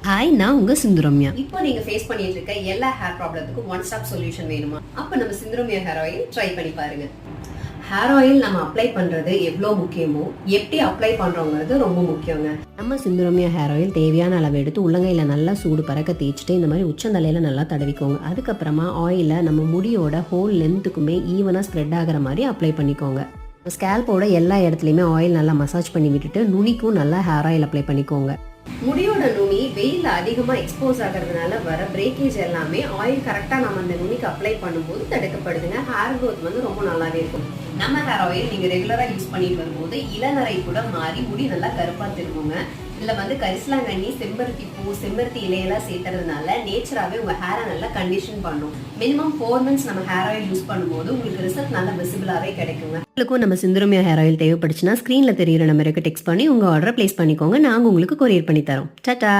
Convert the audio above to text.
Hi, நான் உங்க சிந்துரம்யா. இப்போ நீங்க ஃபேஸ் பண்ணிட்டு இருக்க எல்லா ஹேர் ப்ராப்ளத்துக்கும் ஒன் ஸ்டாப் சொல்யூஷன் வேணுமா? அப்ப நம்ம சிந்துரம்யா ஹேர் ஆயில் ட்ரை பண்ணி பாருங்க. ஹேர் ஆயில் நம்ம அப்ளை பண்றது எவ்வளவு முக்கியமோ எப்படி அப்ளை பண்றோங்கிறது ரொம்ப முக்கியங்க. நம்ம சிந்துரம்யா ஹேர் ஆயில் தேவையான அளவு எடுத்து உள்ளங்கையில நல்லா சூடு பறக்க தேய்ச்சிட்டு இந்த மாதிரி உச்சந்தலையில நல்லா தடவிக்கோங்க. அதுக்கப்புறமா ஆயில நம்ம முடியோட ஹோல் லென்த்துக்குமே ஈவனா ஸ்ப்ரெட் ஆகிற மாதிரி அப்ளை பண்ணிக்கோங்க. ஸ்கேல்போட எல்லா இடத்துலையுமே ஆயில் நல்லா மசாஜ் பண்ணி விட்டுட்டு நுனிக்கும் நல்லா ஹேர் ஆயில் அப்ளை பண்ணிக்கோங்க. முடியோட நுனி வெயில அதிகமா எக்ஸ்போஸ் ஆகிறதுனால வர பிரேக்கேஜ் எல்லாமே ஆயில் கரெக்டா நம்ம அந்த நுனிக்கு அப்ளை பண்ணும்போது தடுக்கப்படுதுங்க. ஹேர் க்ரோத் வந்து ரொம்ப நல்லாவே இருக்கும். நம்ம ஹேர் ஆயில் நீங்க ரெகுலரா யூஸ் பண்ணிட்டு வரும்போது இளநரை கூட மாறி முடி நல்லா கருப்பா திரும்புங்க. இதுல வந்து கரிசலாங்கண்ணி, செம்பருத்தி பூ, செம்பருத்தி இலையெல்லாம் சேர்த்துறதுனால நேச்சராகவே உங்க ஹேரை நல்லா கண்டிஷன் பண்ணும். மினிமம் 4 months நம்ம ஹேர் ஆயில் யூஸ் பண்ணும்போது உங்களுக்கு ரிசல்ட் நல்லா விசிபிளாவே கிடைக்குங்க. உங்களுக்கும் நம்ம சிந்துரம்யா ஹேர் ஆயில் தேவைப்படுச்சுன்னா ஸ்க்ரீன்ல தெரியுற நம்பருக்கு டெக்ஸ்ட் பண்ணி உங்க ஆர்டரை பிளேஸ் பண்ணிக்கோங்க. நாங்க உங்களுக்கு கொரியர் பண்ணி தரோம். டாடா.